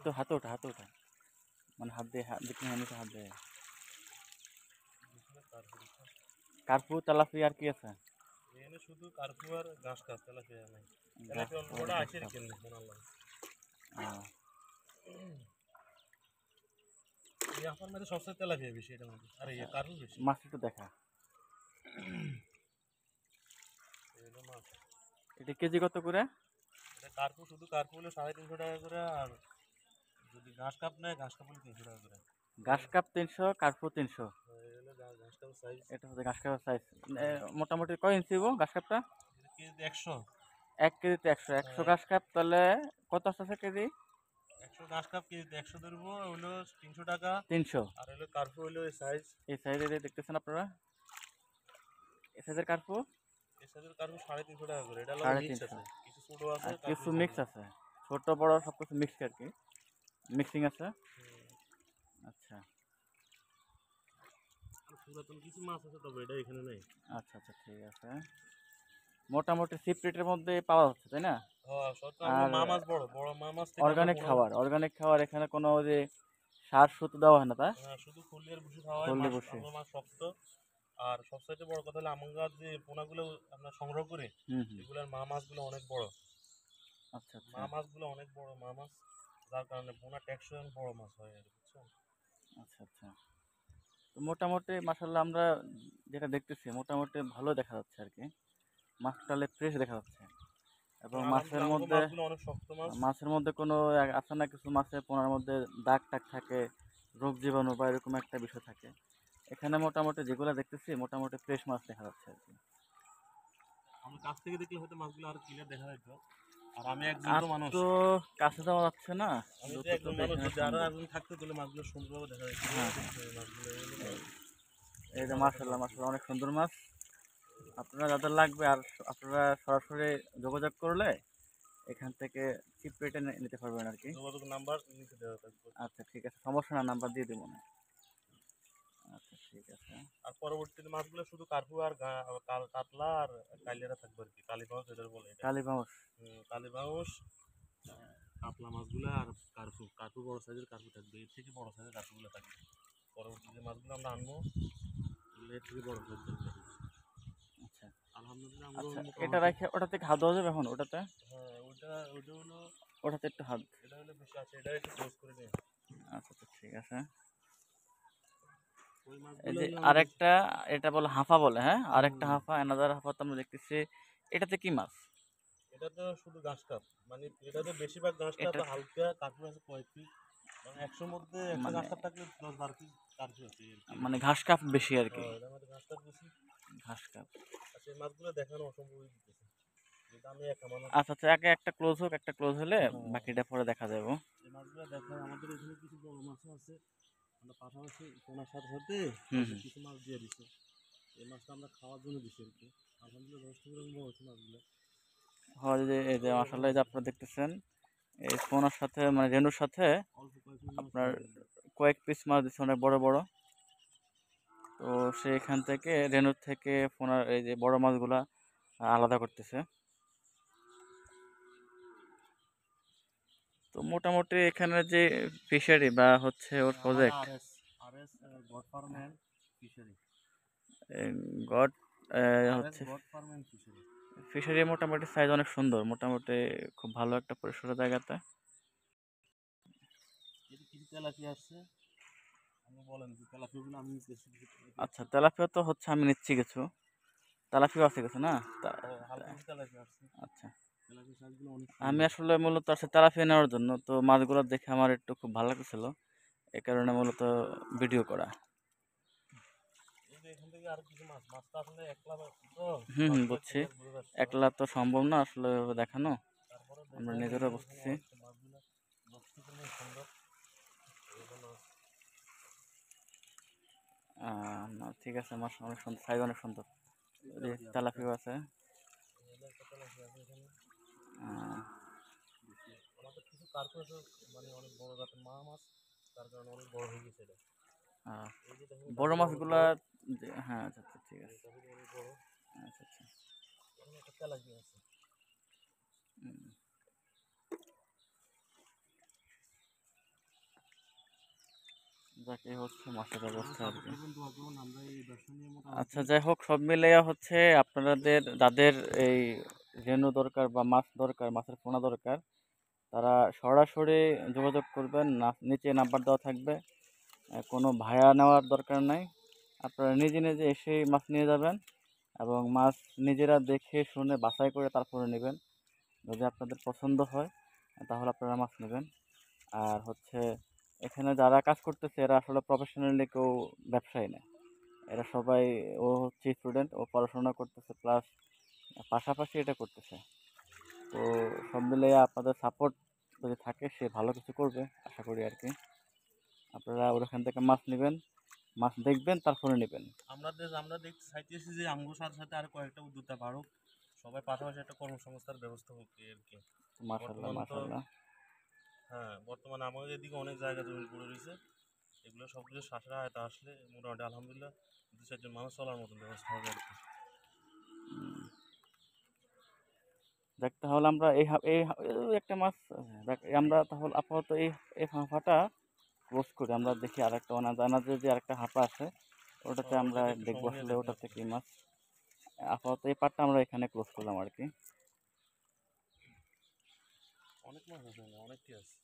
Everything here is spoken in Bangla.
একটু হাতে ওঠা মানে হাত দিয়ে হাত দিয়ে কার্পু তেলাপিয়া আর কি আছে? এখানে শুধু কার্পু আর ঘাস কাপ, তেলাপিয়া নাই। তেলাপিয়া অল্প বড় আছে কেন মনাল্লাহ। এই আপনার মধ্যে সবচেয়ে তেলাপিয়া বেশি এটার মধ্যে, আর এই কার্পু বেশি। মাছ একটু দেখা। এগুলো মাছ। এটা কেজি কত করে? এটা কার্পু, শুধু কার্পু হলো 350 টাকা করে, আর যদি ঘাস কাপ নেয় ঘাস কাপ হলো 300 টাকা করে। ঘাস কাপ 300, কার্পু 300। এগুলো ঘাস কাপ সাইজ। এটা হচ্ছে ঘাস কাপের সাইজ। মোটামুটি কয় ইঞ্চি গো ঘাস কাপটা? কেজি 100। 1 কেজিতে 100। 100 ঘাস কাপ তাহলে কত আসছে কেজি? 100 ঘাস কাপ কেজিতে 100 ধরবো, হলো 300 টাকা। 300। আর হলো কার্পু হলো এই সাইজ। এই সাইজে দেখতেছেন আপনারা, এই সাইজের কার্পু এই সাইজের কার্পু 350 টাকা করে। এটা হলো মিক্স 350। আছে, কিছু ছোট আছে, আর কার্পু কিছু বড় মিক্স আছে, ছোট বড় সবকিছু মিক্স আর কি, মিক্সিং আছে। আচ্ছা পুরাতন কিছু মাছ আছে, তবে এটা এখানে নেই। আচ্ছা আচ্ছা ঠিক আছে। মোটামুটি চিপ রেটের মধ্যে পাওয়া যাচ্ছে তাই না? হ্যাঁ, আর মা মাছ বড় বড় মা মাছ থেকে আমরা অর্গানিক খাবার এখানে কোনো যে সার সুতো দেওয়া হয় না তা? শুধু ফুলের ভুসি খাওয়া হয়। হলদি বসে। আমরা মাছ শক্ত। আর সবচাইতে বড় কথা হলো আমঙ্গার যে পোনাগুলো আমরা সংগ্রহ করি, এগুলোর মা মাছগুলো অনেক বড়। আচ্ছা আচ্ছা মা মাছগুলো অনেক বড় মা মাছ, যার কারণে পোনা টেকসই বড় মাছ হয় আর, বুঝছো? আচ্ছা আচ্ছা। তো মোটামুটি মাশাআল্লাহ আমরা যেটা দেখতেছি মোটামুটি ভালো দেখা যাচ্ছে আর কি, মাছটা তাহলে ফ্রেশ দেখা যাচ্ছে। এবং মাছের আলহামদুলিল্লাহ মধ্যে মাছগুলো অনেক শক্ত মাছ। কোনো আছে না কিছু মাছের পোনার মধ্যে দাগ টাগ থাকে, রোগ জীবাণু বা এরকম একটা বিষয় থাকে। এখানে মোটামুটি যেগুলো দেখতেছি মোটামুটি ফ্রেশ মাছ দেখা যাচ্ছে আর কি। আমি কাছ থেকে দেখলে হয়তো মাছগুলো আর ক্লিয়ার দেখা যেত। আর আমি একজন তো মানুষ, তো কাছে যাওয়া যাচ্ছে না, আমি তো যতটুকু একজন মানুষ, এখানে যদি আরো সম্ভব। একজন থাকতো তাহলে মাছগুলো সুন্দরভাবে দেখা যেত। হ্যাঁ মাছগুলো এই যে মাশাআল্লাহ মাশাআল্লাহ অনেক সুন্দর মাছ। আপনারা যাদের লাগবে আর আপনারা সরাসরি যোগাযোগ করলে এখান থেকে চিপ রেটে নিতে পারবেন আর কি। যোগাযোগ নাম্বার নিচে দেওয়া থাকবে। আচ্ছা ঠিক আছে, সমস্যা না, নাম্বার দিয়ে দেবো না। আচ্ছা ঠিক আছে। আর পরবর্তীতে মাছগুলো শুধু কার্পু আর কাতলা আর কালিয়ারা থাকবে আর কি। কালীবাউস এদের বলে এটা। কালীবাউস। কালীবাউস, কাতলা মাছগুলো আর কার্পু। কার্পু বড় সাইজের কার্পু থাকবে, এর থেকে বড় সাইজের কার্পুগুলো থাকবে। পরবর্তীতে মাছগুলো আমরা আনবো, এর থেকে বড় সাইজ থাকবে। আচ্ছা আলহামদুলিল্লাহ আমরা আচ্ছা, এটা মোটামুটি। রেখে ওটাতে হাত দেওয়া যাবে এখন ওটাতে? হ্যাঁ, ওইটা হলো, ওটাতে একটু হাত। এটা হলো বেশি আছে, এটা একটু ক্লোজ করে নিয়ে। আচ্ছা আচ্ছা ঠিক আছে। ওই এই মাছগুলো যে হলো আরেকটা, এটা বলে হাফা বলে, হ্যাঁ আরেকটা হাফা, অ্যানাদার হাফা তো আমরা দেখতেছি। এটাতে কি মাছ? এটা তো শুধু ঘাস কাপ, মানে এটা তো বেশিরভাগ ঘাস কাপ, এটা হালকা কার্পু আছে কয়েক পিস। মানে 100 মধ্যে 100 মানে ঘাস কাপ থাকলে 10-12 পিস কার্পু আছে আর কি। মানে ঘাস কাপ বেশি আর কি। এটার মধ্যে ঘাস কাপ বেশি। ঘাস কাপ। আচ্ছা, এই মাছগুলো দেখানো অসম্ভব হয়ে যেতেছে, যেটা আমি একা মানুষ। আচ্ছা আচ্ছা, আগে একটা ক্লোজ হোক, একটা ক্লোজ হলে বাকিটা পরে দেখা যাবে। এই মাছগুলো দেখায়, আমাদের এখানে কিছু বড় মাছও আছে। আমরা পাশাপাশি পোনার সাথে সাথে কিছু মাছ দিয়ে দিচ্ছে। এই মাছটা আমরা খাওয়ার জন্য দিচ্ছি আর কি। আলহামদুলিল্লাহ যথেষ্ট পরিমাণ বড় হচ্ছে মাছগুলো। হয় যে এই যে মাশাআল্লাহ, এই যে আপনারা দেখতেছেন এই ফোনের সাথে মানে রেনুর সাথে অল্প কয়েক পিস মাছ আপনার দিয়ে দিচ্ছে। কয়েক পিস মাছ দিচ্ছে অনেক বড় বড়। তো সেখান থেকে রেনুর থেকে ফোনার এই যে বড় মাছগুলা আলাদা করতেছে। তো মোটামুটি এখানে যে ফিশারি বা হচ্ছে ওর project RS God farm and fishery. God RS হচ্ছে God farm and fishery. Fishery মোটামুটি সাইজ অনেক সুন্দর, মোটামুটি খুব ভালো একটা পরিসর জায়গাতে। এটি কিছু তেলাপিয়া আসছে, আপনি বলেন যে তেলাপিয়াগুলো আমি বেশি আচ্ছা তেলাপিয়া তো হচ্ছে আমি নিচ্ছি কিছু, তেলাপিয়া আছে কিছু না হালকা কিছু তেলাপিয়া আসছে। আচ্ছা তেলাপিয়া সাইজগুলো অনেক আমি সুন্দর। আসলে মূলত আসলে তেলাপিয়া নেওয়ার জন্য, তো মাছগুলো দেখে আমার একটু খুব ভালো লাগছিল, এই কারণে মূলত ভিডিও করা। এই যে এখান থেকে আরো কিছু মাছ, মাছটা আসলে একলা তো মাছগুলো বুঝছি, ক্লিয়ার বোঝা যাচ্ছে না। একলা তো সম্ভব না আসলে ওইভাবে দেখানো, তারপরে আমরা দেখেন নিজেরা এখানে বুঝতেছি। মাছগুলো যথেষ্ট পরিমাণ সুন্দর। এগুলো না ঠিক আছে, মাছ অনেক সুন্দর, সাইজ অনেক সুন্দর। তেলাপিয়া আছে, তেলাপিয়া আছে। একটা তেলাপিয়া আছে এখানে। আহ, আমাদের কিছু কার্পেট মানে অনেক বড় জাতের মা মাছ, তার কারণে অনেক বড় হয়ে গেছে এটা। আহ, এই যে দেখেন বড় কার্পেট অনেক মাছগুলা বড়। হ্যাঁ আচ্ছা আচ্ছা ঠিক আছে। কার্পেট অনেক বড়। আচ্ছা আচ্ছা এখানে একটা তেলাপিয়া আছে। হুম। যাক, এই হচ্ছে মাছের ব্যবস্থা আর সাপোর্ট কি। করবেন, দোয়া করবেন, আমরা এই ব্যবসা নিয়ে মোটামুটি আচ্ছা, যাই হোক, সব মিলিয়ে হচ্ছে আপনাদের যাদের এই রেনু দরকার বা মাছ দরকার, মাছের পোনা দরকার, তারা সরাসরি যোগাযোগ করবেন। নিচে নাম্বার দেওয়া থাকবে। কোনো ভাড়া নেওয়ার দরকার নাই। আপনারা নিজে নিজে এসেই মাছ নিয়ে যাবেন এবং মাছ নিজেরা দেখে শুনে বাছাই করে তারপরে নেবেন। যদি আপনাদের পছন্দ হয় তাহলে আপনারা মাছ নেবেন। আর হচ্ছে এখানে যারা কাজ করতেছে এরা আসলে প্রফেশনালি কেউ ব্যবসায়ী না। এরা সবাই, ও হচ্ছে স্টুডেন্ট, ও পড়াশোনা করতেছে প্লাস পাশাপাশি এটা করতেছে। তো সব মিলিয়ে আপনাদের সাপোর্ট যদি থাকে সে ভালো কিছু করবে আশা করি আর কি। আপনারা ওখান থেকে মাছ নেবেন, মাছ দেখবেন, তারপরে নেবেন। আমরা দেখতে চাইতেছি যে আমগোর সাথে সাথে আর কয়েকটা উদ্যোক্তা বাড়ুক, সবাই পাশাপাশি একটা কর্মসংস্থার ব্যবস্থা হোক আর কি। মাশাল্লাহ, বর্তমান তো মাশাল্লাহ। হ্যাঁ, বর্তমানে আমাদের এদিকে অনেক জায়গা জমি পড়ে রয়েছে, এগুলো সব কিছু শাসরা আয়তা আসলে মোটামুটি আলহামদুলিল্লাহ দু চারজন মানুষ চলার মতন ব্যবস্থা হবে আর কি। দেখ, তাহলে আমরা এই একটা মাছ, দেখ আমরা তাহলে আপাতত এই হাঁফাটা ক্লোজ করি। আমরা দেখি আরেকটা অনাজানা যে আরেকটা হাঁপা আছে, ওটাতে আমরা ওটাতে একটু দেখবো সময় নিয়ে আসলে দেখুন ওটা আপনি। থেকে মাছ। আপাতত এই পার্টটা আমরা এখানে ক্লোজ করলাম আর কি। অনেক মাছ আছে, অনেকটি আছে।